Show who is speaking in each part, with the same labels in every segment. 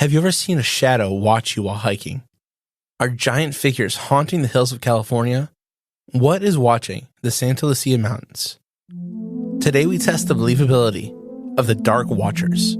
Speaker 1: Have you ever seen a shadow watch you while hiking? Are giant figures haunting the hills of California? What is watching the Santa Lucia Mountains? Today we test the believability of the Dark Watchers.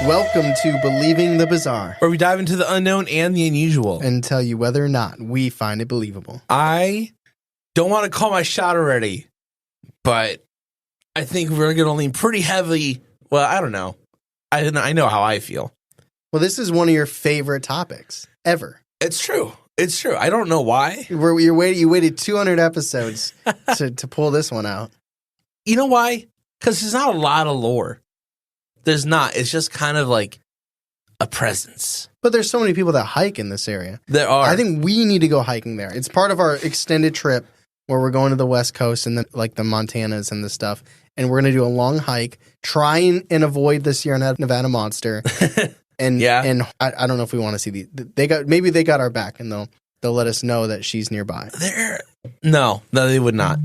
Speaker 2: Welcome to Believing the Bizarre,
Speaker 1: Where we dive into the unknown and the unusual
Speaker 2: and tell you whether or not we find it believable.
Speaker 1: I don't want to call my shot already, but I think we're going to lean pretty heavily. Well, I don't know. I know how I feel.
Speaker 2: Well, this is one of your favorite topics ever.
Speaker 1: It's true. It's true. I don't know why.
Speaker 2: You waited 200 episodes to pull this one out.
Speaker 1: You know why? Because there's not a lot of lore. There's not. It's just kind of like a presence.
Speaker 2: But there's so many people that hike in this area.
Speaker 1: There are.
Speaker 2: I think we need to go hiking there. It's part of our extended trip where we're going to the West Coast and the Montanas and the stuff. And we're going to do a long hike, try and avoid the Sierra Nevada monster. And
Speaker 1: yeah.
Speaker 2: And I don't know if we want to see maybe they got our back and they'll let us know that she's nearby.
Speaker 1: No, they would not.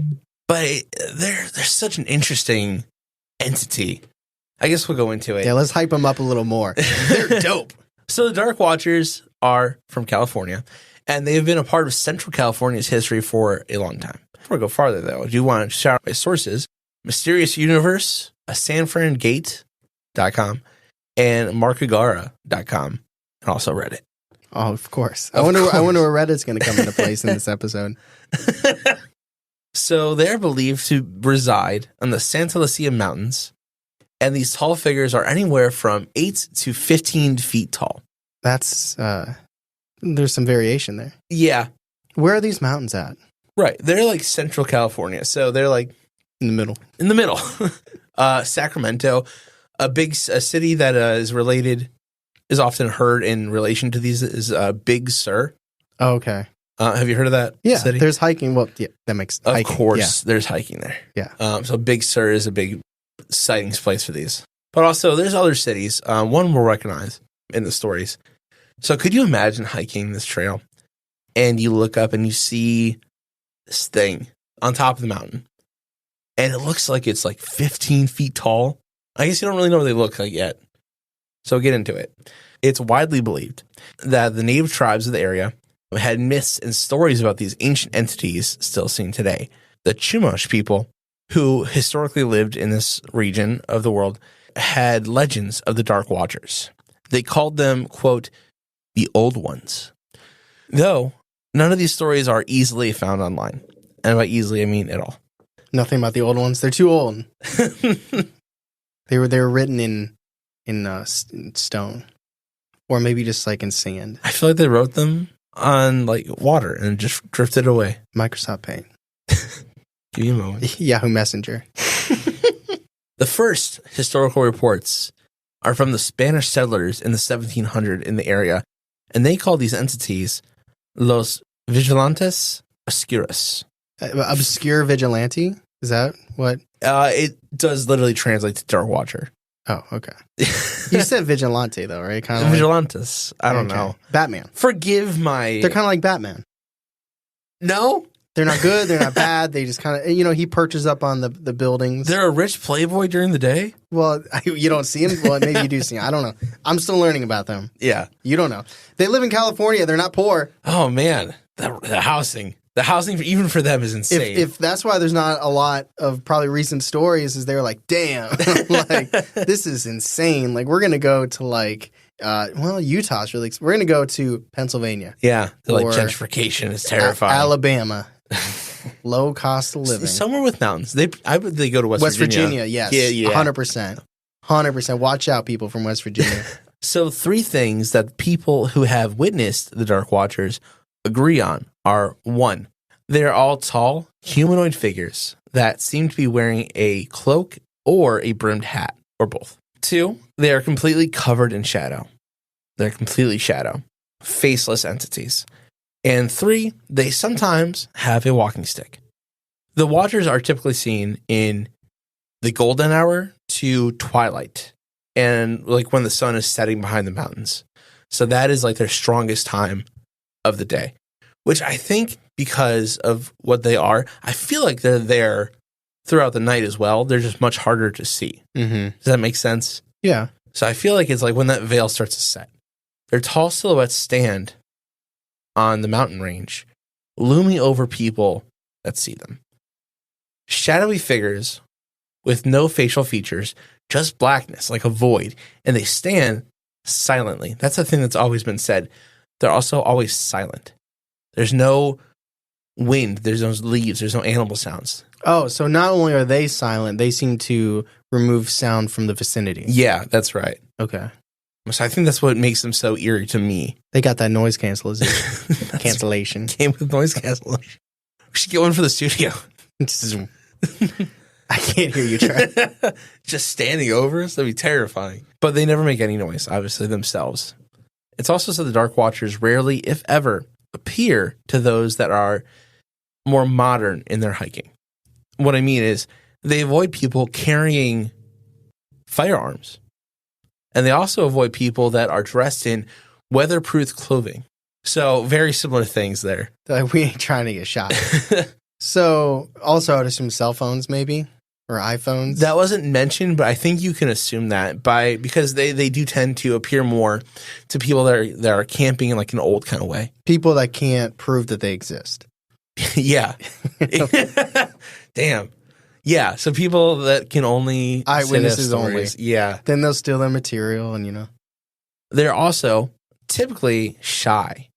Speaker 1: But they're such an interesting entity. I guess we'll go into it.
Speaker 2: Yeah, let's hype them up a little more. They're dope.
Speaker 1: So the Dark Watchers are from California, and they have been a part of Central California's history for a long time. Before I go farther, though, I do want to shout out my sources: Mysterious Universe, SanFranGate.com, and MarkAgara.com, and also Reddit.
Speaker 2: Oh, of course. I wonder where Reddit's going to come into place in this episode.
Speaker 1: So they're believed to reside on the Santa Lucia Mountains. And these tall figures are anywhere from 8 to 15 feet tall.
Speaker 2: That's, there's some variation there.
Speaker 1: Yeah.
Speaker 2: Where are these mountains at?
Speaker 1: Right. They're like Central California. So they're like
Speaker 2: in the middle.
Speaker 1: In the middle. Sacramento, a city that is often heard in relation to these is Big Sur.
Speaker 2: Oh, okay.
Speaker 1: Have you heard of that city?
Speaker 2: There's hiking. Well, yeah, that makes
Speaker 1: Of
Speaker 2: hiking.
Speaker 1: course, there's hiking there.
Speaker 2: Yeah.
Speaker 1: So Big Sur is a big sightings place for these. But also, there's other cities. One we'll recognize in the stories. So could you imagine hiking this trail and you look up and you see this thing on top of the mountain and it looks like it's like 15 feet tall? I guess you don't really know what they look like yet. So get into it. It's widely believed that the native tribes of the area had myths and stories about these ancient entities still seen today. The Chumash people, who historically lived in this region of the world, had legends of the Dark Watchers. They called them, quote, the Old Ones. Though, none of these stories are easily found online. And by easily, I mean at all.
Speaker 2: Nothing about the old ones. They're too old. They were written in stone. Or maybe just like in sand.
Speaker 1: I feel like they wrote them on like water and just drifted away.
Speaker 2: Microsoft Paint.
Speaker 1: Give you a moment.
Speaker 2: Yahoo Messenger.
Speaker 1: The first historical reports are from the Spanish settlers in the 1700s in the area, and they call these entities Los Vigilantes Oscuros.
Speaker 2: Obscure vigilante? Is that what?
Speaker 1: It does literally translate to Dark Watcher.
Speaker 2: Oh, okay. You said vigilante, though, right? Kind of
Speaker 1: Vigilantes. I don't know.
Speaker 2: Batman.
Speaker 1: Forgive my...
Speaker 2: They're kind of like Batman.
Speaker 1: No?
Speaker 2: They're not good. They're not bad. They just kind of, he perches up on the buildings.
Speaker 1: They're a rich playboy during the day?
Speaker 2: Well, you don't see him. Well, maybe you do see him. I don't know. I'm still learning about them.
Speaker 1: Yeah.
Speaker 2: You don't know. They live in California. They're not poor.
Speaker 1: Oh, man. The housing. The housing, even for them, is insane.
Speaker 2: If that's why there's not a lot of probably recent stories, is they're like, damn, like, this is insane. Like, we're going to go to like, Utah's really, we're going to go to Pennsylvania.
Speaker 1: Yeah. Like gentrification is terrifying.
Speaker 2: Alabama. Low cost of living.
Speaker 1: Somewhere with mountains. They go to West Virginia.
Speaker 2: Yes.
Speaker 1: Yeah.
Speaker 2: 100%. 100%. Watch out, people from West Virginia.
Speaker 1: So 3 things that people who have witnessed the Dark Watchers agree on are: 1, they're all tall, humanoid figures that seem to be wearing a cloak or a brimmed hat, or both. 2, they are completely covered in shadow. They're completely shadow, faceless entities. And 3, they sometimes have a walking stick. The watchers are typically seen in the golden hour to twilight, and like when the sun is setting behind the mountains. So that is like their strongest time of the day, which I think because of what they are, I feel like they're there throughout the night as well. They're just much harder to see.
Speaker 2: Mm-hmm.
Speaker 1: Does that make sense?
Speaker 2: Yeah.
Speaker 1: So I feel like it's like when that veil starts to set. Their tall silhouettes stand on the mountain range, looming over people that see them. Shadowy figures with no facial features, just blackness, like a void, and they stand silently. That's the thing that's always been said. They're also always silent. There's no wind, there's no leaves, there's no animal sounds.
Speaker 2: Oh, so not only are they silent, they seem to remove sound from the vicinity.
Speaker 1: Yeah, that's right.
Speaker 2: Okay.
Speaker 1: So I think that's what makes them so eerie to me.
Speaker 2: They got that noise cancellation.
Speaker 1: Came with noise cancellation. We should get one for the studio.
Speaker 2: I can't hear you try.
Speaker 1: Just standing over us, that'd be terrifying. But they never make any noise, obviously, themselves. It's also said the Dark Watchers rarely, if ever, appear to those that are more modern in their hiking. What I mean is they avoid people carrying firearms. And they also avoid people that are dressed in weatherproof clothing. So very similar things there.
Speaker 2: Like, we ain't trying to get shot. So also I would assume cell phones maybe, or iPhones.
Speaker 1: That wasn't mentioned, but I think you can assume that because they do tend to appear more to people that are camping in like an old kind of way.
Speaker 2: People that can't prove that they exist.
Speaker 1: Yeah. Damn. Yeah. So people that can only
Speaker 2: eyewitnesses only.
Speaker 1: Yeah.
Speaker 2: Then they'll steal their material and
Speaker 1: They're also typically shy.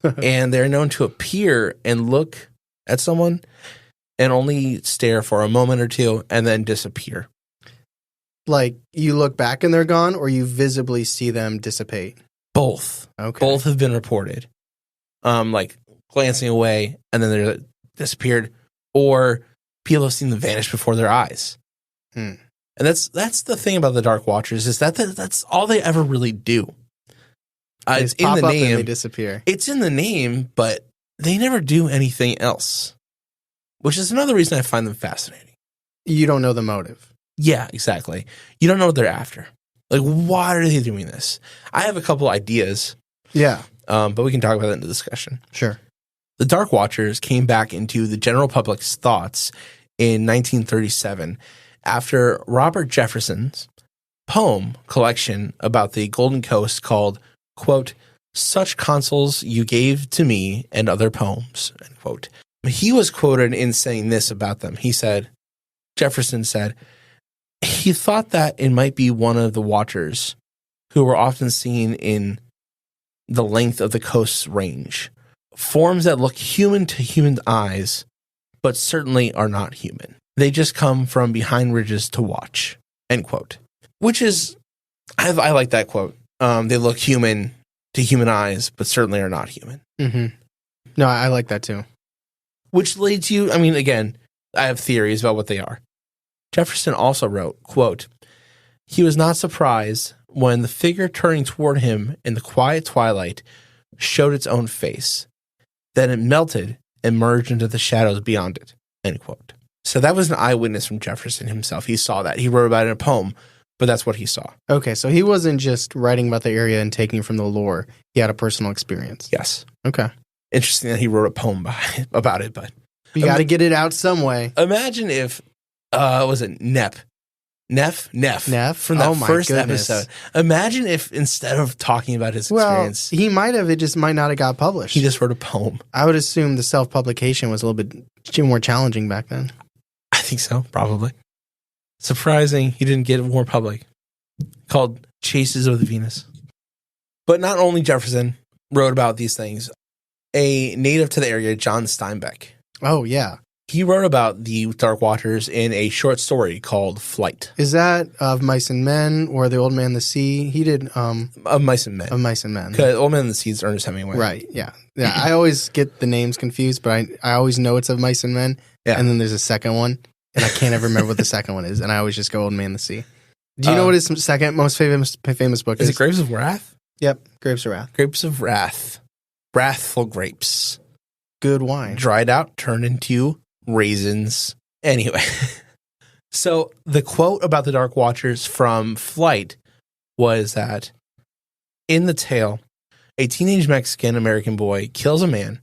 Speaker 1: And they're known to appear and look at someone and only stare for a moment or two and then disappear.
Speaker 2: Like you look back and they're gone, or you visibly see them dissipate?
Speaker 1: Both.
Speaker 2: Okay.
Speaker 1: Both have been reported. Like glancing away and then they're disappeared, or people have seen them vanish before their eyes. And that's the thing about the Dark Watchers is that's all they ever really do. It's in the name.
Speaker 2: And they disappear.
Speaker 1: It's in the name, but they never do anything else, which is another reason I find them fascinating.
Speaker 2: You don't know the motive.
Speaker 1: Yeah, exactly. You don't know what they're after. Like, why are they doing this? I have a couple ideas.
Speaker 2: Yeah.
Speaker 1: But we can talk about that in the discussion.
Speaker 2: Sure.
Speaker 1: The Dark Watchers came back into the general public's thoughts in 1937 after Robert Jefferson's poem collection about the Golden Coast called, quote, "Such Consuls You Gave to Me and Other Poems," end quote. He was quoted in saying this about them. Jefferson said, he thought that it might be one of the watchers who were often seen in the length of the coast's range. Forms that look human to human eyes, but certainly are not human. They just come from behind ridges to watch, end quote. Which is, I like that quote. They look human to human eyes, but certainly are not human.
Speaker 2: Mm-hmm. No, I like that too.
Speaker 1: Which leads you, I mean, again, I have theories about what they are. Jefferson also wrote, quote, "He was not surprised when the figure turning toward him in the quiet twilight showed its own face. Then it melted and merged into the shadows beyond it," end quote. So that was an eyewitness from Jefferson himself. He saw that. He wrote about it in a poem, but that's what he saw. Okay,
Speaker 2: so he wasn't just writing about the area and taking from the lore. He had a personal experience.
Speaker 1: Yes.
Speaker 2: Okay.
Speaker 1: Interesting that he wrote a poem about it, but...
Speaker 2: You got to get it out some way.
Speaker 1: Imagine if, was it Neff from that first episode. Imagine if instead of talking about his experience...
Speaker 2: Well, he might have. It just might not have got published.
Speaker 1: He just wrote a poem.
Speaker 2: I would assume the self-publication was a little bit more challenging back then.
Speaker 1: I think so, probably. Surprising he didn't get more public. Called Chases of the Venus. But not only Jefferson wrote about these things. A native to the area, John Steinbeck.
Speaker 2: Oh, yeah.
Speaker 1: He wrote about the Dark Watchers in a short story called Flight.
Speaker 2: Is that Of Mice and Men or The Old Man and the Sea? He did...
Speaker 1: Of Mice and Men.
Speaker 2: Of Mice and Men.
Speaker 1: Because Old Man and the Sea is Ernest Hemingway.
Speaker 2: Right, yeah. Yeah, I always get the names confused, but I always know it's Of Mice and Men. Yeah. And then there's a second one, and I can't ever remember what the second one is, and I always just go Old Man and the Sea. Do you know what his second most famous book is?
Speaker 1: Is it Grapes of Wrath?
Speaker 2: Yep, Grapes of Wrath.
Speaker 1: Grapes of Wrath. Wrathful grapes.
Speaker 2: Good wine.
Speaker 1: Dried out, turned into raisins. Anyway, so the quote about the Dark Watchers from Flight was that in the tale, a teenage Mexican-American boy kills a man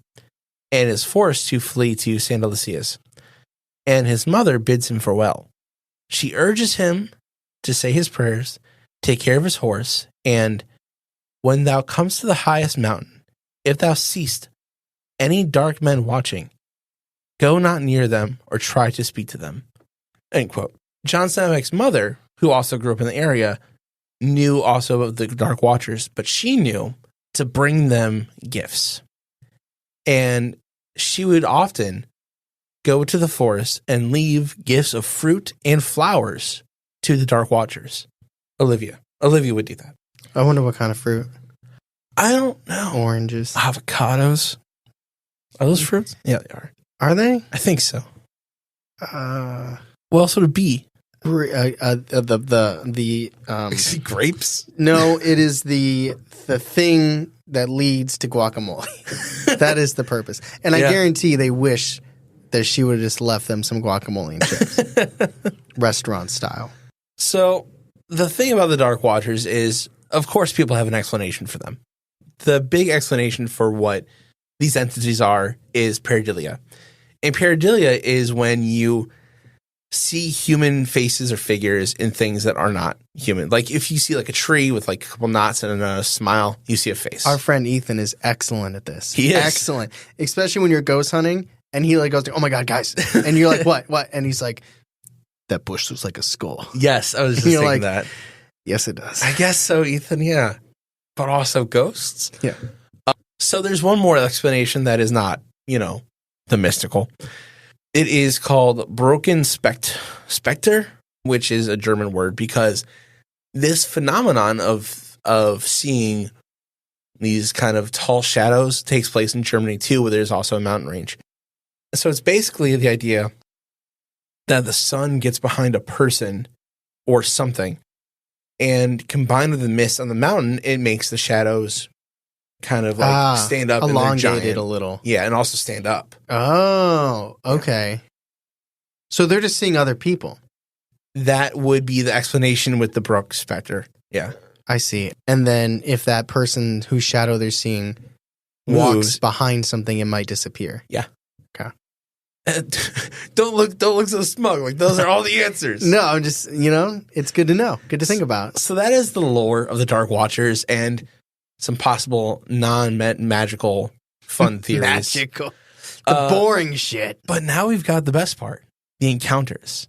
Speaker 1: and is forced to flee to Santa Lucia, and his mother bids him farewell. She urges him to say his prayers, take care of his horse, and when thou comest to the highest mountain, if thou seest any dark men watching, go not near them or try to speak to them. End quote. John Steinbeck's mother, who also grew up in the area, knew also of the Dark Watchers, but she knew to bring them gifts. And she would often go to the forest and leave gifts of fruit and flowers to the Dark Watchers. Olivia would do that.
Speaker 2: I wonder what kind of fruit.
Speaker 1: I don't know.
Speaker 2: Oranges.
Speaker 1: Avocados. Are those fruits? Yeah, they are.
Speaker 2: Are they?
Speaker 1: I think so. What else would it be? Grapes?
Speaker 2: No, it is the thing that leads to guacamole. That is the purpose. And I guarantee they wish that she would have just left them some guacamole and chips. Restaurant style.
Speaker 1: So the thing about the Dark Watchers is, of course, people have an explanation for them. The big explanation for what these entities are is pareidolia. And pareidolia is when you see human faces or figures in things that are not human. Like if you see like a tree with like a couple knots and a smile, you see a face.
Speaker 2: Our friend Ethan is excellent at this.
Speaker 1: He is.
Speaker 2: Excellent. Especially when you're ghost hunting and he like goes, oh my God, guys. And you're like, what? And he's like, that bush looks like a skull.
Speaker 1: Yes, I was just thinking
Speaker 2: like,
Speaker 1: that.
Speaker 2: Yes, it does.
Speaker 1: I guess so, Ethan, yeah. But also ghosts?
Speaker 2: Yeah.
Speaker 1: So there's one more explanation that is not, the mystical. It is called broken specter, which is a German word, because this phenomenon of seeing these kind of tall shadows takes place in Germany too, where there's also a mountain range. So it's basically the idea that the sun gets behind a person or something, and combined with the mist on the mountain, it makes the shadows kind of like stand up,
Speaker 2: elongated a little.
Speaker 1: Yeah, and also stand up.
Speaker 2: Oh, okay. Yeah. So they're just seeing other people.
Speaker 1: That would be the explanation with the Brook specter. Yeah,
Speaker 2: I see. And then if that person whose shadow they're seeing walks behind something, it might disappear.
Speaker 1: Yeah.
Speaker 2: Okay.
Speaker 1: Don't look so smug. Like those are all the answers.
Speaker 2: No, I'm just it's good to know. Good to think about.
Speaker 1: So that is the lore of the Dark Watchers and some possible non-magical fun theories.
Speaker 2: Magical. The boring shit.
Speaker 1: But now we've got the best part. The encounters.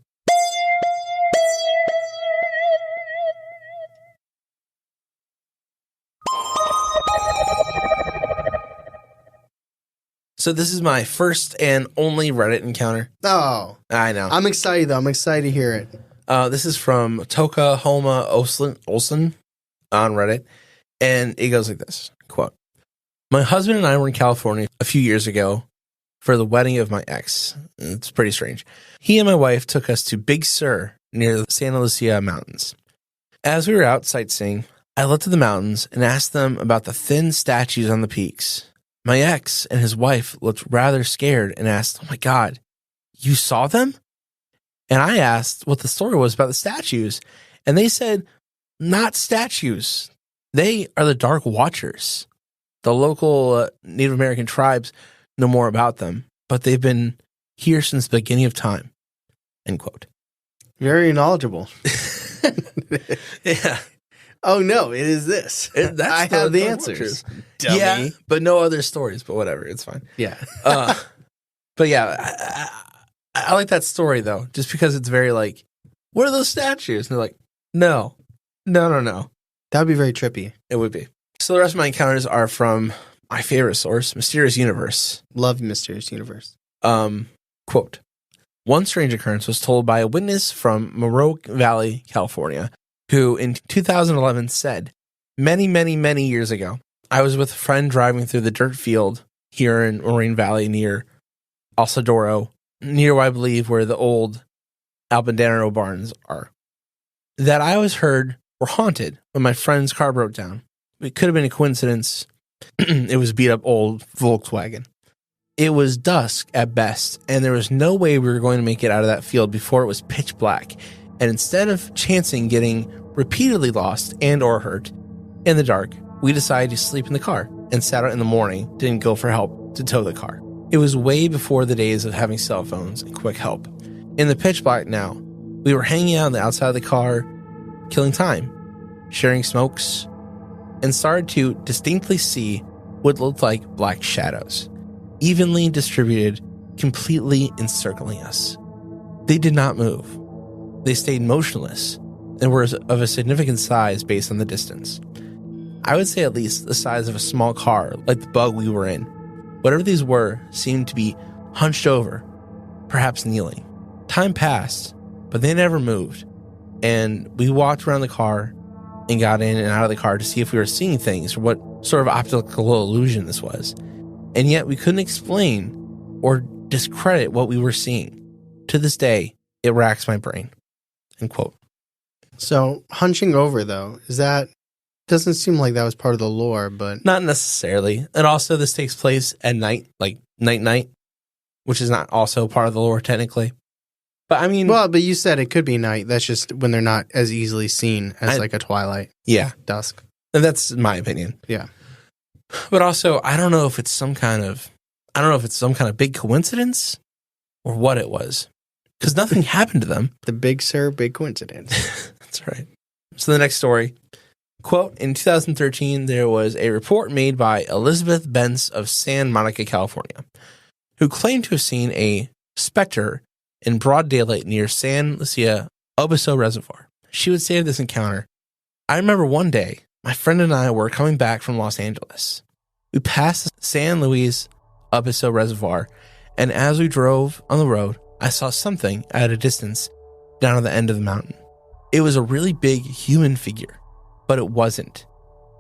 Speaker 1: So this is my first and only Reddit encounter.
Speaker 2: Oh.
Speaker 1: I know.
Speaker 2: I'm excited, though. I'm excited to hear it.
Speaker 1: This is from Toka Homa Olsen on Reddit. And it goes like this, quote, my husband and I were in California a few years ago for the wedding of my ex. It's pretty strange. He and my wife took us to Big Sur near the Santa Lucia Mountains. As we were out sightseeing, I looked at the mountains and asked them about the thin statues on the peaks. My ex and his wife looked rather scared and asked, oh my God, you saw them? And I asked what the story was about the statues. And they said, not statues. They are the Dark Watchers. The local Native American tribes know more about them, but they've been here since the beginning of time. End quote.
Speaker 2: Very knowledgeable.
Speaker 1: Yeah.
Speaker 2: Oh, no, it is this. I have the answers. Dummy.
Speaker 1: Yeah, but no other stories, but whatever. It's fine.
Speaker 2: Yeah.
Speaker 1: But yeah, I like that story, though, just because it's very like, what are those statues? And they're like, no.
Speaker 2: That would be very trippy.
Speaker 1: It would be. So the rest of my encounters are from my favorite source, Mysterious Universe.
Speaker 2: Love Mysterious Universe.
Speaker 1: Quote, one strange occurrence was told by a witness from Morrow Valley, California, who in 2011 said, many, many, many years ago, I was with a friend driving through the dirt field here in Moraine Valley near Alsadoro, near, I believe, where the old Albandero barns are, that I always heard were haunted when my friend's car broke down. It could have been a coincidence. It was a beat up old Volkswagen. It was dusk at best, and there was no way we were going to make it out of that field before it was pitch black. And instead of chancing getting repeatedly lost and or hurt in the dark, we decided to sleep in the car and sat out in the morning, didn't go for help to tow the car. It was way before the days of having cell phones and quick help. In the pitch black now, we were hanging out on the outside of the car, killing time, sharing smokes, and started to distinctly see what looked like black shadows, evenly distributed, completely encircling us. They did not move. They stayed motionless and were of a significant size based on the distance. I would say at least the size of a small car, like the bug we were in. Whatever these were seemed to be hunched over, perhaps kneeling. Time passed, but they never moved, and we walked around the car and got in and out of the car to see if we were seeing things or what sort of optical illusion this was. And yet we couldn't explain or discredit what we were seeing. To this day, it racks my brain. End quote.
Speaker 2: So hunching over, though, doesn't seem like that was part of the lore, but
Speaker 1: Not necessarily. And also this takes place at night, like night, which is not also part of the lore technically. But I mean,
Speaker 2: but you said it could be night. That's just when they're not as easily seen as like a twilight.
Speaker 1: Yeah.
Speaker 2: Dusk.
Speaker 1: And that's my opinion.
Speaker 2: Yeah.
Speaker 1: But also, I don't know if it's some kind of big coincidence or what it was. Because nothing happened to them.
Speaker 2: The Big Sur, big coincidence.
Speaker 1: That's right. So the next story. Quote, in 2013, there was a report made by Elizabeth Bentz of San Monica, California, who claimed to have seen a specter in broad daylight near San Lucia Obispo Reservoir. She would say of this encounter, I remember one day, my friend and I were coming back from Los Angeles. We passed the San Luis Obispo Reservoir, and as we drove on the road, I saw something at a distance down at the end of the mountain. It was a really big human figure, but it wasn't.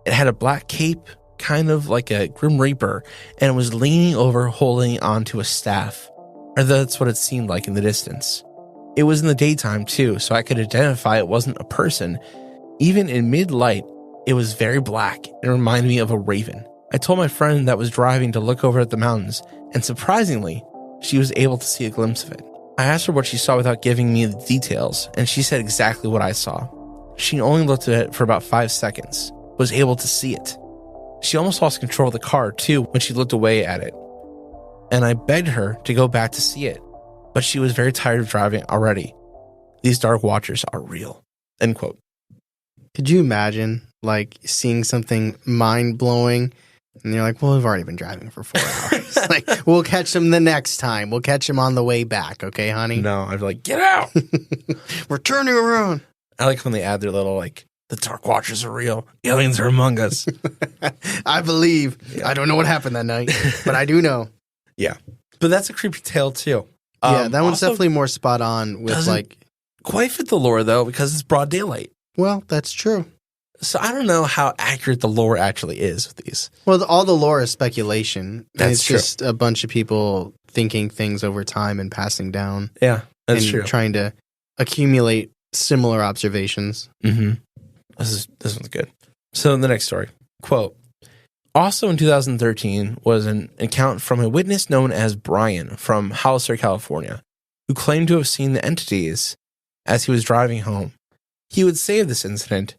Speaker 1: It had a black cape, kind of like a Grim Reaper, and it was leaning over holding onto a staff. Or that's what it seemed like in the distance. It was in the daytime too, so I could identify it wasn't a person. Even in mid-light, it was very black and reminded me of a raven. I told my friend that was driving to look over at the mountains, and surprisingly, she was able to see a glimpse of it. I asked her what she saw without giving me the details, and she said exactly what I saw. She only looked at it for about 5 seconds, was able to see it. She almost lost control of the car too when she looked away at it. And I begged her to go back to see it, but she was very tired of driving already. These dark watchers are real. End quote.
Speaker 2: Could you imagine like seeing something mind-blowing and you're like, well, we've already been driving for 4 hours. Like, we'll catch him the next time. We'll catch him on the way back. Okay, honey?
Speaker 1: No, I'd be like, get out.
Speaker 2: We're turning around.
Speaker 1: I like when they add their little, like, the dark watchers are real. Aliens are among us.
Speaker 2: I believe. Yeah. I don't know what happened that night, but I do know.
Speaker 1: Yeah. But that's a creepy tale, too.
Speaker 2: Yeah, that one's definitely more spot on with, like...
Speaker 1: quite fit the lore, though, because it's broad daylight.
Speaker 2: Well, that's true.
Speaker 1: So I don't know how accurate the lore actually is with these.
Speaker 2: Well, all the lore is speculation.
Speaker 1: That's
Speaker 2: it's
Speaker 1: true.
Speaker 2: Just a bunch of people thinking things over time and passing down.
Speaker 1: Yeah, that's
Speaker 2: and
Speaker 1: true.
Speaker 2: Trying to accumulate similar observations.
Speaker 1: Mm-hmm. This one's good. So the next story, quote, also in 2013 was an account from a witness known as Brian from Hollister, California, who claimed to have seen the entities as he was driving home. He would say of this incident,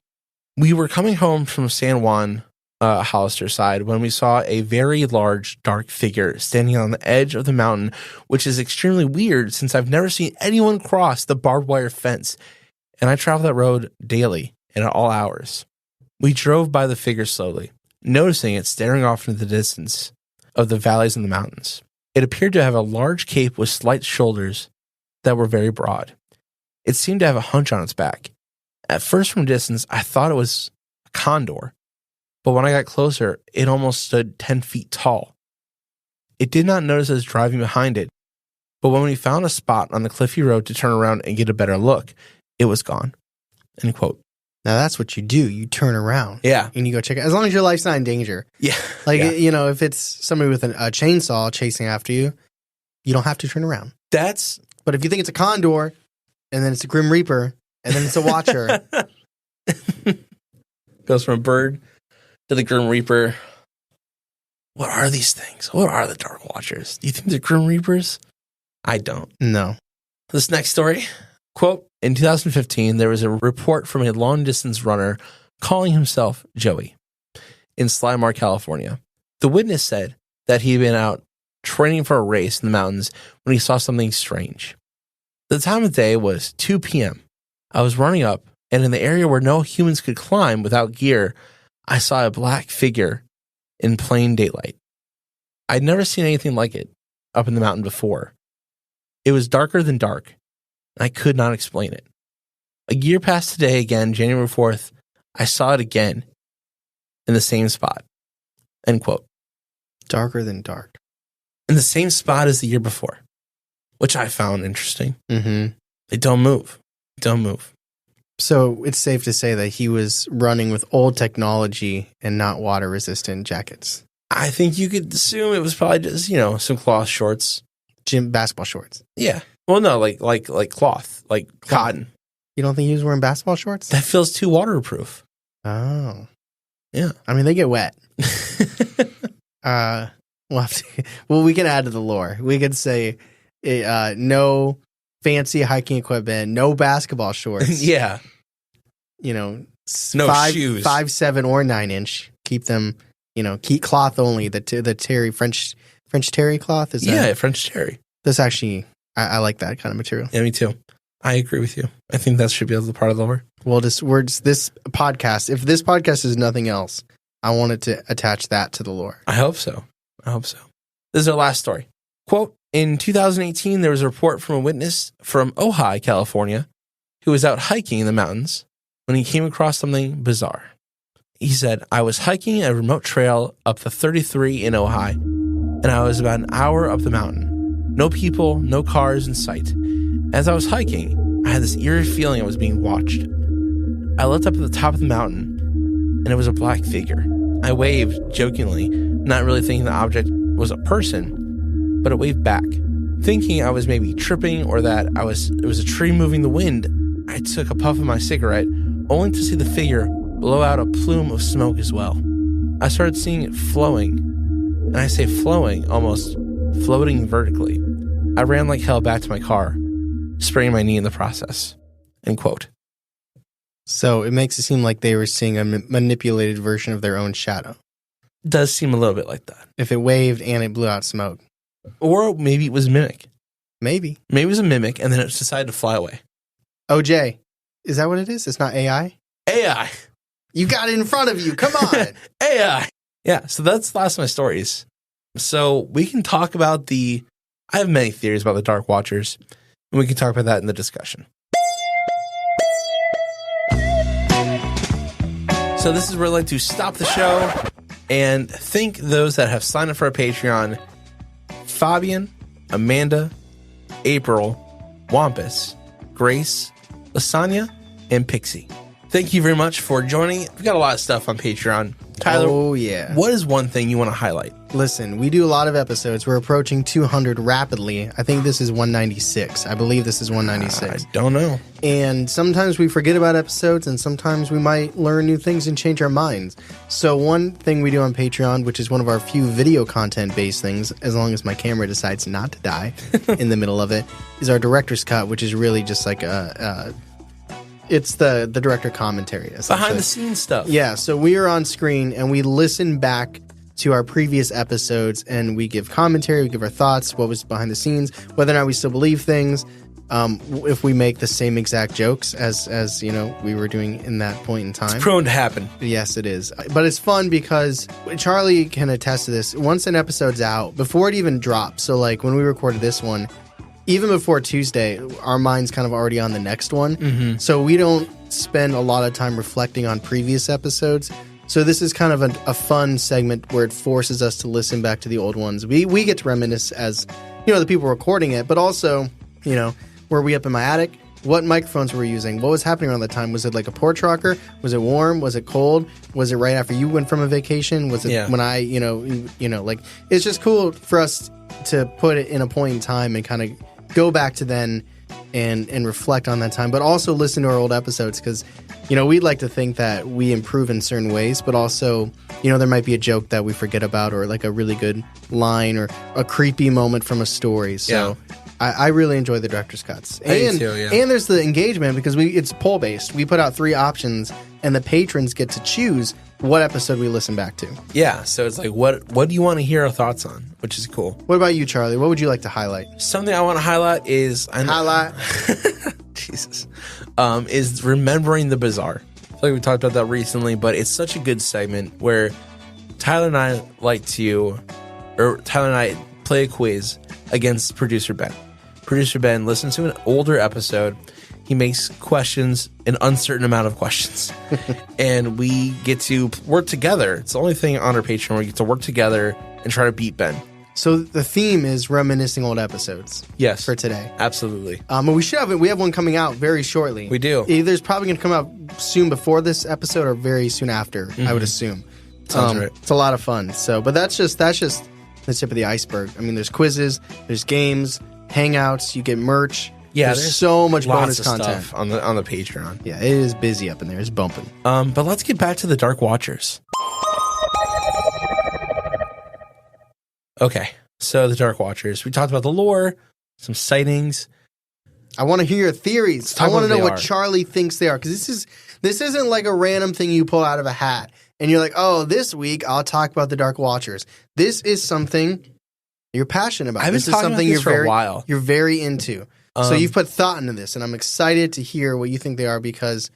Speaker 1: we were coming home from San Juan, Hollister side, when we saw a very large, dark figure standing on the edge of the mountain, which is extremely weird since I've never seen anyone cross the barbed wire fence, and I travel that road daily and at all hours. We drove by the figure slowly, noticing it staring off into the distance of the valleys and the mountains. It appeared to have a large cape with slight shoulders that were very broad. It seemed to have a hunch on its back. At first, from a distance, I thought it was a condor, but when I got closer, it almost stood 10 feet tall. It did not notice us driving behind it, but when we found a spot on the cliffy road to turn around and get a better look, it was gone. End quote.
Speaker 2: Now, that's what you do. You turn around.
Speaker 1: Yeah.
Speaker 2: And you go check it. As long as your life's not in danger.
Speaker 1: Yeah.
Speaker 2: Like,
Speaker 1: yeah.
Speaker 2: You know, if it's somebody with a chainsaw chasing after you, you don't have to turn around. But if you think it's a condor, and then it's a Grim Reaper, and then it's a watcher.
Speaker 1: Goes from a bird to the Grim Reaper. what are these things? What are the Dark Watchers? Do you think they're Grim Reapers? I don't.
Speaker 2: No.
Speaker 1: This next story, quote, in 2015, there was a report from a long-distance runner calling himself Joey in Slymar, California. The witness said that he had been out training for a race in the mountains when he saw something strange. The time of day was 2 p.m. I was running up, and in the area where no humans could climb without gear, I saw a black figure in plain daylight. I'd never seen anything like it up in the mountain before. It was darker than dark, and I could not explain it. A year passed today again, January 4th. I saw it again in the same spot. End quote.
Speaker 2: Darker than dark.
Speaker 1: In the same spot as the year before, which I found interesting.
Speaker 2: Mm-hmm.
Speaker 1: They don't move. Don't move.
Speaker 2: So it's safe to say that he was running with old technology and not water-resistant jackets.
Speaker 1: I think you could assume it was probably just, some cloth shorts.
Speaker 2: Gym basketball shorts.
Speaker 1: Yeah. Well, no, like cloth, like cotton.
Speaker 2: You don't think he was wearing basketball shorts?
Speaker 1: That feels too waterproof.
Speaker 2: Oh.
Speaker 1: Yeah.
Speaker 2: I mean, they get wet. We can add to the lore. We could say no fancy hiking equipment, no basketball shorts.
Speaker 1: Yeah.
Speaker 2: No
Speaker 1: shoes.
Speaker 2: 5, 7, or 9 inch. Keep them, keep cloth only. The terry, French terry cloth.
Speaker 1: French terry.
Speaker 2: That's actually, I like that kind of material.
Speaker 1: Yeah, me too. I agree with you. I think that should be a part of the lore.
Speaker 2: Well, this podcast, if this podcast is nothing else, I wanted to attach that to the lore.
Speaker 1: I hope so. This is our last story. Quote, in 2018, there was a report from a witness from Ojai, California, who was out hiking in the mountains when he came across something bizarre. He said, I was hiking a remote trail up the 33 in Ojai, and I was about an hour up the mountain. No people, no cars in sight. As I was hiking, I had this eerie feeling I was being watched. I looked up at the top of the mountain, and it was a black figure. I waved jokingly, not really thinking the object was a person, but it waved back. Thinking I was maybe tripping or that it was a tree moving the wind, I took a puff of my cigarette, only to see the figure blow out a plume of smoke as well. I started seeing it flowing, and I say flowing, almost floating vertically. I ran like hell back to my car, spraining my knee in the process. End quote.
Speaker 2: So it makes it seem like they were seeing a manipulated version of their own shadow.
Speaker 1: It does seem a little bit like that.
Speaker 2: If it waved and it blew out smoke.
Speaker 1: Or maybe it was a mimic.
Speaker 2: Maybe
Speaker 1: it was a mimic, and then it decided to fly away.
Speaker 2: OJ, is that what it is? It's not AI?
Speaker 1: AI.
Speaker 2: You got it in front of you. Come on.
Speaker 1: AI. Yeah, so that's the last of my stories. So we can talk about I have many theories about the Dark Watchers, and we can talk about that in the discussion. So this is where I'd like to stop the show and thank those that have signed up for our Patreon. Fabian, Amanda, April, Wampus, Grace, Lasagna, and Pixie. Thank you very much for joining. We've got a lot of stuff on Patreon. Tyler,
Speaker 2: oh yeah.
Speaker 1: What is one thing you want to highlight?
Speaker 2: Listen, we do a lot of episodes. We're approaching 200 rapidly. I think this is 196. I believe this is 196.
Speaker 1: I don't know.
Speaker 2: And sometimes we forget about episodes, and sometimes we might learn new things and change our minds. So one thing we do on Patreon, which is one of our few video content-based things, as long as my camera decides not to die in the middle of it, is our director's cut, which is really just like it's the director commentary.
Speaker 1: Behind the scenes stuff.
Speaker 2: Yeah, so we are on screen and we listen back to our previous episodes and we give commentary, we give our thoughts, what was behind the scenes, whether or not we still believe things, if we make the same exact jokes as we were doing in that point in time.
Speaker 1: It's prone to happen.
Speaker 2: Yes, it is. But it's fun because Charlie can attest to this. Once an episode's out, before it even drops, so like when we recorded this one, even before Tuesday, our mind's kind of already on the next one. Mm-hmm. So we don't spend a lot of time reflecting on previous episodes. So this is kind of a fun segment where it forces us to listen back to the old ones. We get to reminisce as, the people recording it, but also, were we up in my attic? What microphones were we using? What was happening around that time? Was it like a porch rocker? Was it warm? Was it cold? Was it right after you went from a vacation? Was it when I, like, it's just cool for us to put it in a point in time and kind of go back to then and reflect on that time, but also listen to our old episodes because, we'd like to think that we improve in certain ways, but also, there might be a joke that we forget about or like a really good line or a creepy moment from a story. So I really enjoy the director's cuts. And there's the engagement because it's poll based. We put out 3 options and the patrons get to choose what episode we listen back to.
Speaker 1: Yeah, so it's like, what do you want to hear our thoughts on? Which is cool.
Speaker 2: What about you, Charlie? What would you like to highlight?
Speaker 1: Something I want to highlight is... Jesus. Is remembering the bizarre. I feel like we talked about that recently, but it's such a good segment where Tyler and I play a quiz against producer Ben. Producer Ben listens to an older episode. He makes questions, an uncertain amount of questions. And we get to work together. It's the only thing on our Patreon where we get to work together and try to beat Ben.
Speaker 2: So the theme is reminiscing old episodes.
Speaker 1: Yes.
Speaker 2: For today.
Speaker 1: Absolutely.
Speaker 2: We have one coming out very shortly.
Speaker 1: We do.
Speaker 2: Either it's probably going to come out soon before this episode or very soon after, I would assume.
Speaker 1: Sounds right.
Speaker 2: It's a lot of fun. So, but that's just the tip of the iceberg. I mean, there's quizzes, there's games, hangouts, you get merch.
Speaker 1: Yeah,
Speaker 2: there's so much
Speaker 1: lots
Speaker 2: bonus
Speaker 1: of
Speaker 2: content
Speaker 1: stuff on the Patreon.
Speaker 2: Yeah, it is busy up in there. It's bumping.
Speaker 1: But let's get back to the Dark Watchers. Okay, so the Dark Watchers. We talked about the lore, some sightings.
Speaker 2: I want to hear your theories. I want to know what Charlie thinks they are, because this isn't like a random thing you pull out of a hat and you're like, oh, this week I'll talk about the Dark Watchers. This is something you're passionate about.
Speaker 1: This is something
Speaker 2: you're
Speaker 1: a while.
Speaker 2: You're very into. So you've put thought into this, and I'm excited to hear what you think they are, because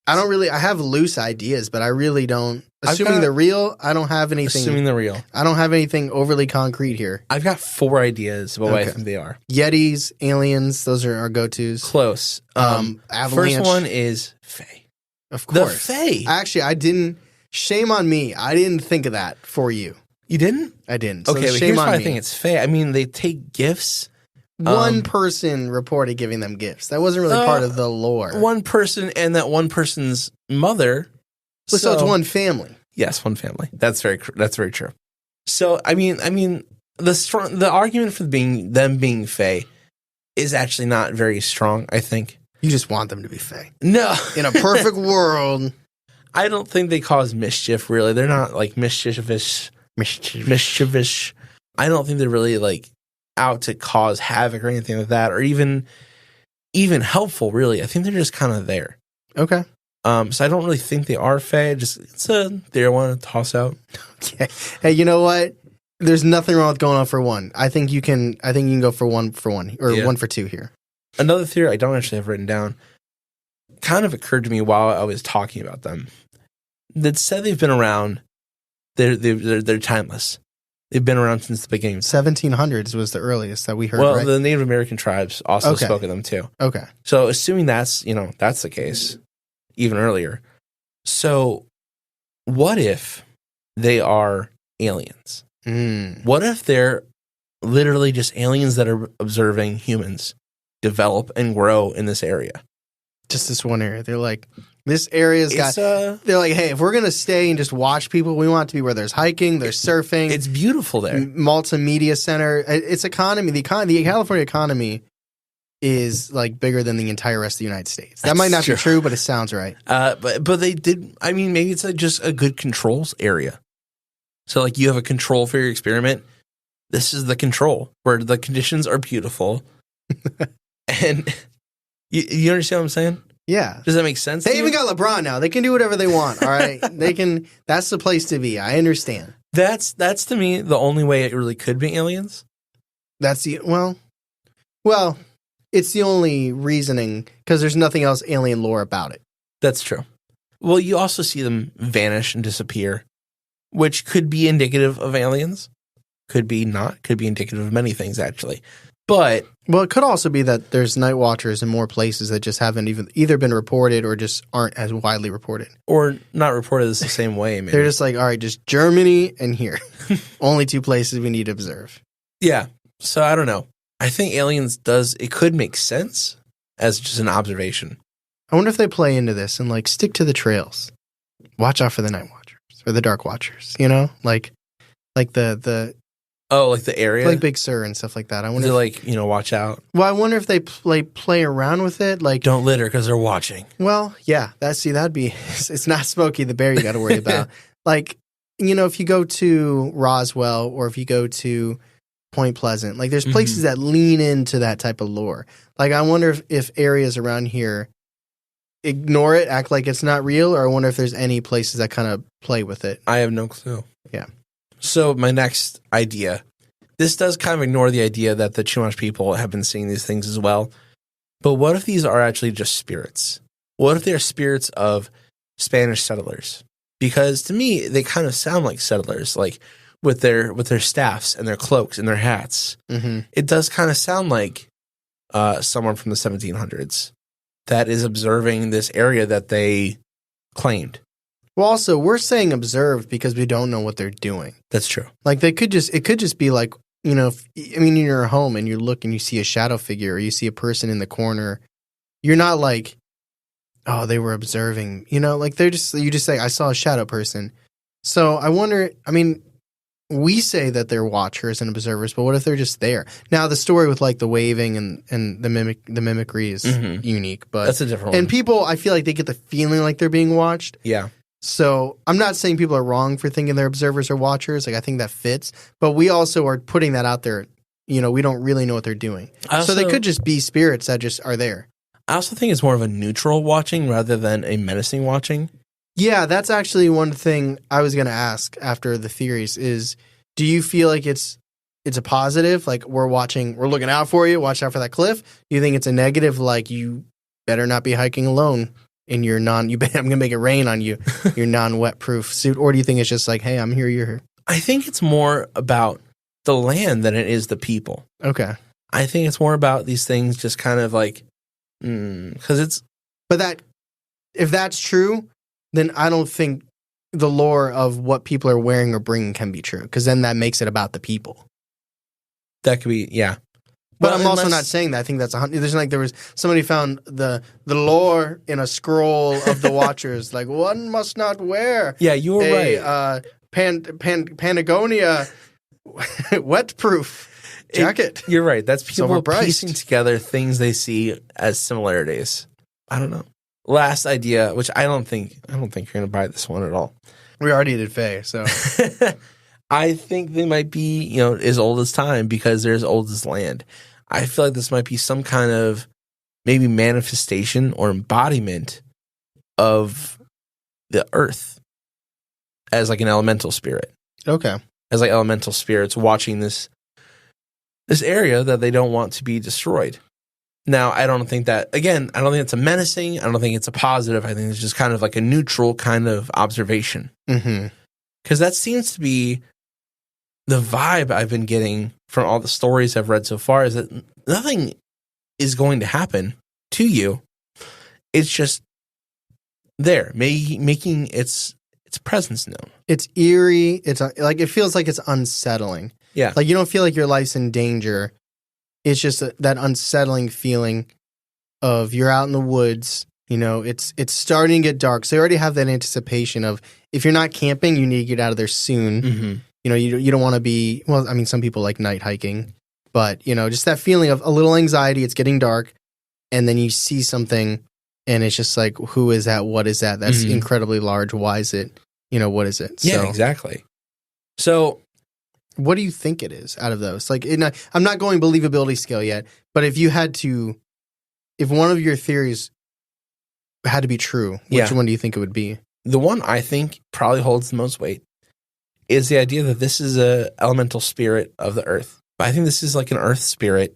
Speaker 2: I have loose ideas, but I really don't. Assuming they're real, I don't have anything.
Speaker 1: Assuming they're real.
Speaker 2: I don't have anything overly concrete here.
Speaker 1: I've got 4 ideas about what I think they are.
Speaker 2: Yetis, aliens, those are our go-tos.
Speaker 1: Close.
Speaker 2: Avalanche.
Speaker 1: First one is Fae.
Speaker 2: Of course.
Speaker 1: The Fae.
Speaker 2: Actually, shame on me. I didn't think of that for you.
Speaker 1: You didn't?
Speaker 2: I didn't. So
Speaker 1: okay, but
Speaker 2: shame
Speaker 1: here's
Speaker 2: on
Speaker 1: why
Speaker 2: me.
Speaker 1: I think it's Fae. I mean, they take gifts.
Speaker 2: One person reported giving them gifts. That wasn't really part of the lore.
Speaker 1: One person and that one person's mother.
Speaker 2: So it's one family.
Speaker 1: Yes, one family. That's very true. So I mean, the argument for them being Fae is actually not very strong. I think
Speaker 2: you just want them to be Fae.
Speaker 1: No,
Speaker 2: in a perfect world,
Speaker 1: I don't think they cause mischief. Really, they're not like mischievous. I don't think they're really like out to cause havoc or anything like that, or even helpful. Really, I think they're just kind of there.
Speaker 2: Okay.
Speaker 1: So I don't really think they are Fae. It's a theory I want to toss out.
Speaker 2: Okay. Hey, you know what? There's nothing wrong with going on for one. I think you can go for one or 1 for 2 here.
Speaker 1: Another theory I don't actually have written down kind of occurred to me while I was talking about them. That said they've been around. They're timeless. They've been around since the beginning.
Speaker 2: 1700s was the earliest that we heard.
Speaker 1: Well,
Speaker 2: right?
Speaker 1: the Native American tribes also spoke of them too.
Speaker 2: Okay.
Speaker 1: So assuming that's the case, even earlier. So what if they are aliens? What if they're literally just aliens that are observing humans develop and grow in this area?
Speaker 2: Just this one area. They're like, this area's they're like, hey, if we're going to stay and just watch people, we want it to be where there's hiking, there's surfing.
Speaker 1: It's beautiful there.
Speaker 2: Multimedia center. It's economy. The California economy is like bigger than the entire rest of the United States. That might not be true, but it sounds right.
Speaker 1: But they did. I mean, maybe it's just a good controls area. So like you have a control for your experiment. This is the control where the conditions are beautiful, and you understand what I'm saying?
Speaker 2: Yeah.
Speaker 1: Does that make sense?
Speaker 2: They even got LeBron now. They can do whatever they want. All right. They can. That's the place to be. I understand.
Speaker 1: That's to me the only way it really could be aliens.
Speaker 2: That's well. It's the only reasoning because there's nothing else alien lore about it.
Speaker 1: That's true. Well, you also see them vanish and disappear, which could be indicative of aliens. Could be not. Could be indicative of many things, actually. But
Speaker 2: it could also be that there's night watchers in more places that just haven't either been reported or just aren't as widely reported.
Speaker 1: Or not reported the same way, maybe.
Speaker 2: They're just like, all right, just Germany and here. Only 2 places we need to observe.
Speaker 1: Yeah. So I don't know. I think aliens it could make sense as just an observation.
Speaker 2: I wonder if they play into this and like stick to the trails. Watch out for the night watchers or the dark watchers, like the
Speaker 1: Oh, like the area?
Speaker 2: Like Big Sur and stuff like that. I wonder
Speaker 1: They're
Speaker 2: if,
Speaker 1: like, watch out.
Speaker 2: well, I wonder if they play around with it. Like,
Speaker 1: Don't litter because they're watching.
Speaker 2: well, yeah, that'd be, it's not Smokey the Bear you got to worry about. Like, if you go to Roswell or if you go to Point Pleasant, like there's places that lean into that type of lore. Like, I wonder if areas around here ignore it, act like it's not real, or I wonder if there's any places that kind of play with it.
Speaker 1: I have no clue.
Speaker 2: Yeah.
Speaker 1: So my next idea, this does kind of ignore the idea that the Chumash people have been seeing these things as well. But what if these are actually just spirits? What if they're spirits of Spanish settlers? Because to me, they kind of sound like settlers, like with their staffs and their cloaks and their hats.
Speaker 2: Mm-hmm.
Speaker 1: It does kind of sound like someone from the 1700s that is observing this area that they claimed.
Speaker 2: Well, also, we're saying observed because we don't know what they're doing.
Speaker 1: That's true.
Speaker 2: Like, it could just be like, in your home and you look and you see a shadow figure or you see a person in the corner. You're not like, oh, they were observing, like you just say, I saw a shadow person. So I wonder, we say that they're watchers and observers, but what if they're just there? Now, the story with like the waving and the mimicry is unique, but
Speaker 1: that's a different one.
Speaker 2: And people, I feel like they get the feeling like they're being watched.
Speaker 1: Yeah.
Speaker 2: So I'm not saying people are wrong for thinking they're observers or watchers. Like, I think that fits, but we also are putting that out there. We don't really know what they're doing. So they could just be spirits that just are there.
Speaker 1: I also think it's more of a neutral watching rather than a menacing watching.
Speaker 2: Yeah, that's actually one thing I was going to ask after the theories is, do you feel like it's a positive? Like, we're looking out for you, watch out for that cliff? Do you think it's a negative, like you better not be hiking alone in your I'm going to make it rain on you, your non-wet proof suit? Or do you think it's just like, hey, I'm here, you're here? I
Speaker 1: think it's more about the land than it is the people.
Speaker 2: Okay.
Speaker 1: I think it's more about these things just kind of like, because it's...
Speaker 2: But if that's true, then I don't think the lore of what people are wearing or bringing can be true, because then that makes it about the people.
Speaker 1: That could be, yeah.
Speaker 2: But I'm also not saying that. I think that's there was somebody found the lore in a scroll of the Watchers. Like, one must not wear.
Speaker 1: Yeah, you were right.
Speaker 2: Patagonia wet proof jacket.
Speaker 1: You're right. That's people piecing together things they see as similarities. I don't know. Last idea, which I don't think you're going to buy this one at all.
Speaker 2: We already did Faye, so
Speaker 1: I think they might be, as old as time because they're as old as land. I feel like this might be some kind of maybe manifestation or embodiment of the earth as like an elemental spirit.
Speaker 2: Okay.
Speaker 1: As like elemental spirits watching this area that they don't want to be destroyed. Now, I don't think it's a menacing. I don't think it's a positive. I think it's just kind of like a neutral kind of observation.
Speaker 2: Mm-hmm.
Speaker 1: Because that seems to be the vibe I've been getting from all the stories I've read so far, is that nothing is going to happen to you. It's just there, making its presence known.
Speaker 2: It's eerie. It's like, it feels like it's unsettling.
Speaker 1: Yeah.
Speaker 2: Like, you don't feel like your life's in danger. It's just that unsettling feeling of you're out in the woods. It's starting to get dark. So you already have that anticipation of, if you're not camping, you need to get out of there soon.
Speaker 1: Mm-hmm.
Speaker 2: You don't want to be, well, I mean, some people like night hiking, but, just that feeling of a little anxiety. It's getting dark. And then you see something and it's just like, who is that? What is that? That's incredibly large. Why is it? What is it?
Speaker 1: Yeah, exactly. So
Speaker 2: what do you think it is out of those? Like, I'm not going believability scale yet, but if one of your theories had to be true, which one do you think it would be?
Speaker 1: The one I think probably holds the most weight is the idea that this is a elemental spirit of the earth. I think this is like an earth spirit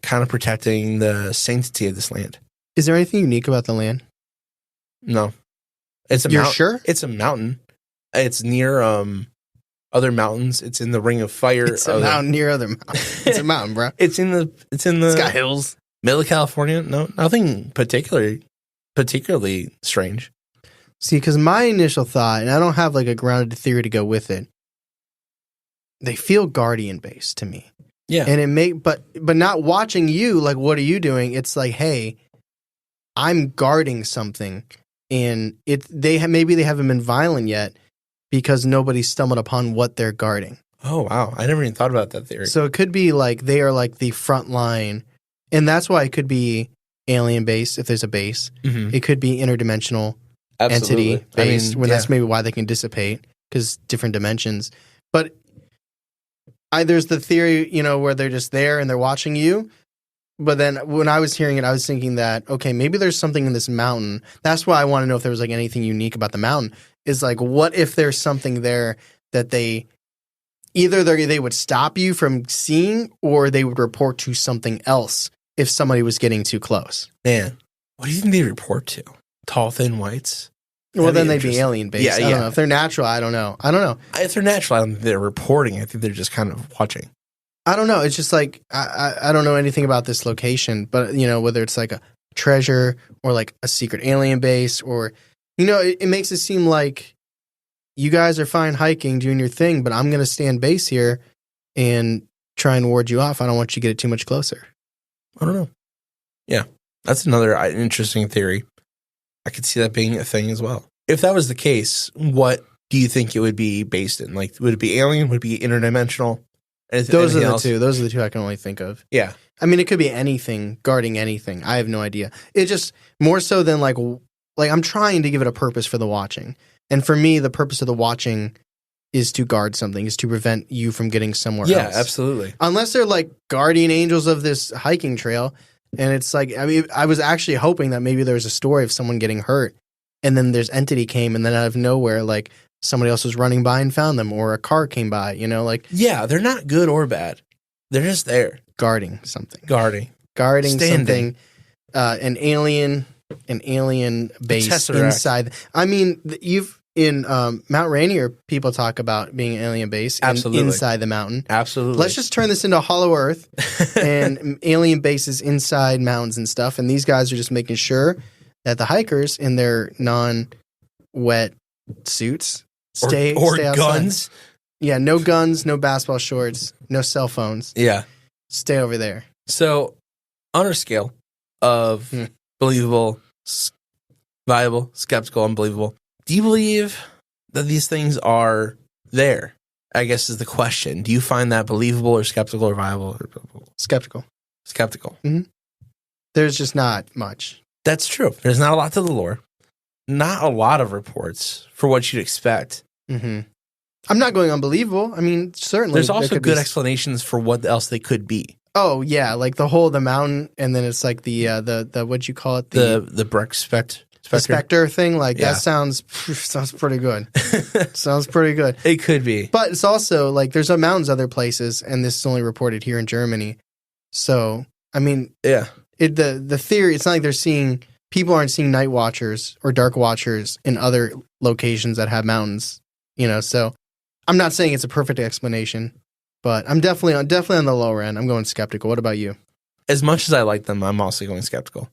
Speaker 1: kind of protecting the sanctity of this land.
Speaker 2: Is there anything unique about the land?
Speaker 1: No. You're
Speaker 2: sure?
Speaker 1: It's a mountain. It's near other mountains. It's in the Ring of Fire.
Speaker 2: It's a mountain near other mountains. It's a mountain, bro.
Speaker 1: It's
Speaker 2: got hills.
Speaker 1: Middle of California. No, nothing particularly strange.
Speaker 2: See, because my initial thought, and I don't have like a grounded theory to go with it, they feel guardian based to me.
Speaker 1: Yeah.
Speaker 2: And but not watching you, like, what are you doing? It's like, hey, I'm guarding something, and maybe they haven't been violent yet because nobody stumbled upon what they're guarding.
Speaker 1: Oh, wow. I never even thought about that theory.
Speaker 2: So it could be like they are like the front line. And that's why it could be alien base if there's a base.
Speaker 1: Mhm.
Speaker 2: It could be interdimensional
Speaker 1: Absolutely.
Speaker 2: entity based. When
Speaker 1: yeah.
Speaker 2: that's maybe why they can dissipate because different dimensions. But there's the theory, where they're just there and they're watching you. But then when I was hearing it, I was thinking that, okay, maybe there's something in this mountain. That's why I want to know if there was like anything unique about the mountain. Is like, what if there's something there that they would stop you from seeing, or they would report to something else if somebody was getting too close.
Speaker 1: Man, what do you think they report to? Tall, thin whites?
Speaker 2: Well, then they'd be alien based.
Speaker 1: Yeah,
Speaker 2: I don't know. If they're natural, I don't know.
Speaker 1: If they're natural, I don't think they're reporting. I think they're just kind of watching.
Speaker 2: I don't know. It's just like, I don't know anything about this location, but, whether it's like a treasure or like a secret alien base or, it makes it seem like you guys are fine hiking, doing your thing, but I'm going to stand base here and try and ward you off. I don't want you to get it too much closer.
Speaker 1: I don't know. Yeah, that's another interesting theory. I could see that being a thing as well. If that was the case, what do you think it would be based in? Like, would it be alien? Would it be interdimensional?
Speaker 2: Those are the two. Those are the two I can only think of.
Speaker 1: Yeah.
Speaker 2: I mean, it could be anything, guarding anything. I have no idea. It just, more so than like I'm trying to give it a purpose for the watching. And for me, the purpose of the watching is to guard something, is to prevent you from getting somewhere else.
Speaker 1: Yeah, absolutely.
Speaker 2: Unless they're like guardian angels of this hiking trail. And it's like, I mean, I was actually hoping that maybe there was a story of someone getting hurt and then there's entity came and then out of nowhere, like somebody else was running by and found them or a car came by, like.
Speaker 1: Yeah, they're not good or bad. They're just there.
Speaker 2: Guarding something.
Speaker 1: Guarding
Speaker 2: Standing. Something. An alien base inside. I mean, in Mount Rainier, people talk about being an alien base inside the mountain.
Speaker 1: Absolutely.
Speaker 2: Let's just turn this into Hollow Earth and alien bases inside mountains and stuff. And these guys are just making sure that the hikers in their non-wet suits stay outside.
Speaker 1: Guns.
Speaker 2: Yeah, no guns, no basketball shorts, no cell phones.
Speaker 1: Yeah.
Speaker 2: Stay over there.
Speaker 1: So, on our scale of believable, viable, skeptical, unbelievable, do you believe that these things are there? I guess is the question. Do you find that believable or skeptical or viable?
Speaker 2: Skeptical.
Speaker 1: Skeptical.
Speaker 2: Mm-hmm. There's just not much.
Speaker 1: That's true. There's not a lot to the lore. Not a lot of reports for what you'd expect.
Speaker 2: Mm-hmm. I'm not going unbelievable. I mean, certainly.
Speaker 1: There's also good explanations for what else they could be.
Speaker 2: Oh, yeah. Like the mountain, and then it's like the what'd you call it?
Speaker 1: The Breck
Speaker 2: Spectre thing. Like, that sounds pretty good. Sounds pretty good.
Speaker 1: It could be.
Speaker 2: But it's also like there's mountains other places, and this is only reported here in Germany. So, I mean,
Speaker 1: yeah.
Speaker 2: The theory, it's not like people aren't seeing night watchers or dark watchers in other locations that have mountains, so I'm not saying it's a perfect explanation, but I'm definitely on the lower end. I'm going skeptical. What about you?
Speaker 1: As much as I like them, I'm also going skeptical.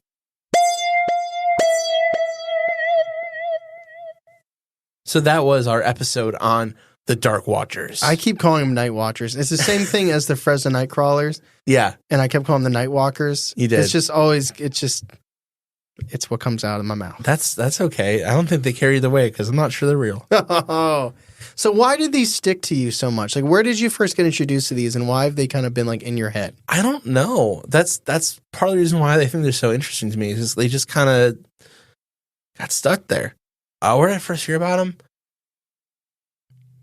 Speaker 1: So that was our episode on the Dark Watchers.
Speaker 2: I keep calling them night watchers. It's the same thing as the Fresno night crawlers.
Speaker 1: Yeah.
Speaker 2: And I kept calling them the night walkers.
Speaker 1: You did.
Speaker 2: It's what comes out of my mouth.
Speaker 1: That's okay. I don't think they carry the weight because I'm not sure they're real.
Speaker 2: So why did these stick to you so much? Like, where did you first get introduced to these, and why have they kind of been like in your head?
Speaker 1: I don't know. That's part of the reason why I think they're so interesting to me. Is they just kind of got stuck there. Where did I first hear about them?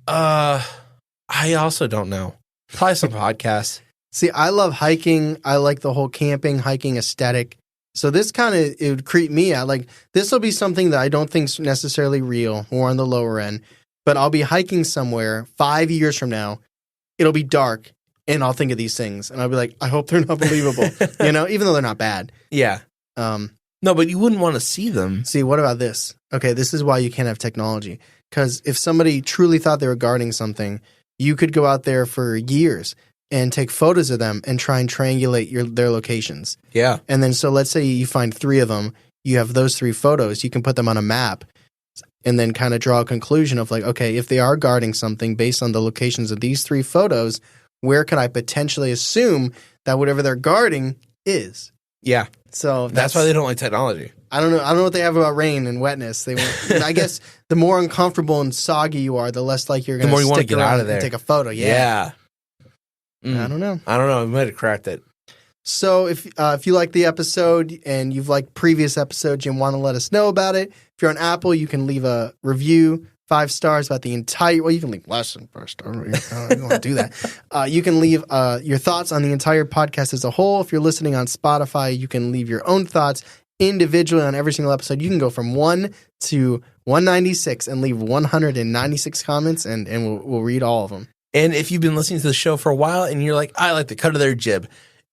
Speaker 1: I also don't know. Probably some podcasts.
Speaker 2: See, I love hiking. I like the whole camping, hiking aesthetic. So this it would creep me out. Like, this will be something that I don't think's necessarily real, or on the lower end. But I'll be hiking somewhere 5 years from now. It'll be dark, and I'll think of these things, and I'll be like, I hope they're not believable. Even though they're not bad.
Speaker 1: Yeah. No, but you wouldn't want to see them.
Speaker 2: See, what about this? Okay, this is why you can't have technology. Because if somebody truly thought they were guarding something, you could go out there for years and take photos of them and try and triangulate their locations.
Speaker 1: Yeah.
Speaker 2: And then, so let's say you find 3 of them, you have those 3 photos, you can put them on a map and then kind of draw a conclusion of like, okay, if they are guarding something based on the locations of these 3 photos, where could I potentially assume that whatever they're guarding is?
Speaker 1: Yeah.
Speaker 2: So
Speaker 1: That's why they don't like technology.
Speaker 2: I don't know what they have about rain and wetness. They want, I guess the more uncomfortable and soggy you are, the less like you're going to stick
Speaker 1: get
Speaker 2: around
Speaker 1: out of there
Speaker 2: and take a photo. Yeah.
Speaker 1: Mm.
Speaker 2: I don't know.
Speaker 1: I might have cracked it.
Speaker 2: So if you like the episode and you've liked previous episodes and want to let us know about it, if you're on Apple, you can leave a review, 5 stars about the entire. Well, you can leave less than 5 stars. I don't want to do that. You can leave your thoughts on the entire podcast as a whole. If you're listening on Spotify, you can leave your own thoughts individually on every single episode. You can go from 1 to 196 and leave 196 comments, and we'll read all of them.
Speaker 1: And if you've been listening to the show for a while and you're like, I like the cut of their jib,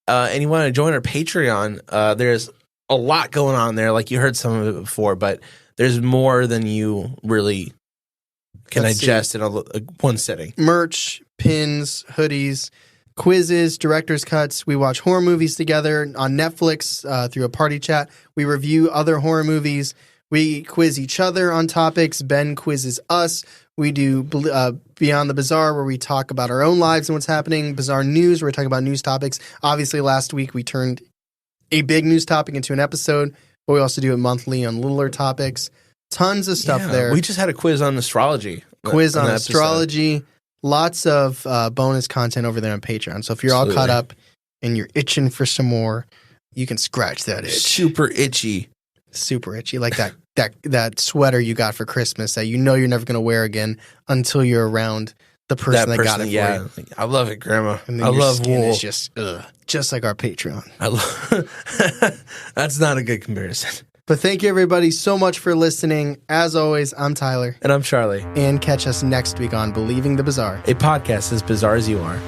Speaker 1: and you want to join our Patreon, there's a lot going on there. Like you heard some of it before, but there's more than you really can digest in one sitting. Merch,
Speaker 2: pins, hoodies, quizzes, director's cuts. We watch horror movies together on Netflix through a party chat. We review other horror movies. We quiz each other on topics. Ben quizzes us. We do Beyond the Bizarre, where we talk about our own lives and what's happening. Bizarre News, where we talk about news topics. Obviously, last week we turned a big news topic into an episode, but we also do it monthly on littler topics. Tons of stuff there.
Speaker 1: We just had a quiz on astrology.
Speaker 2: Quiz on astrology. Lots of bonus content over there on Patreon. So if you're all caught up and you're itching for some more, you can scratch that itch.
Speaker 1: Super itchy.
Speaker 2: Super itchy. Like that sweater you got for Christmas that you know you're never going to wear again until you're around the person that got it for you.
Speaker 1: I love it, Grandma.
Speaker 2: And then
Speaker 1: I
Speaker 2: your
Speaker 1: love
Speaker 2: skin
Speaker 1: wool.
Speaker 2: is just like our Patreon.
Speaker 1: That's not a good comparison.
Speaker 2: But thank you, everybody, so much for listening. As always, I'm Tyler.
Speaker 1: And I'm Charlie.
Speaker 2: And catch us next week on Believing the Bizarre,
Speaker 1: a podcast as bizarre as you are.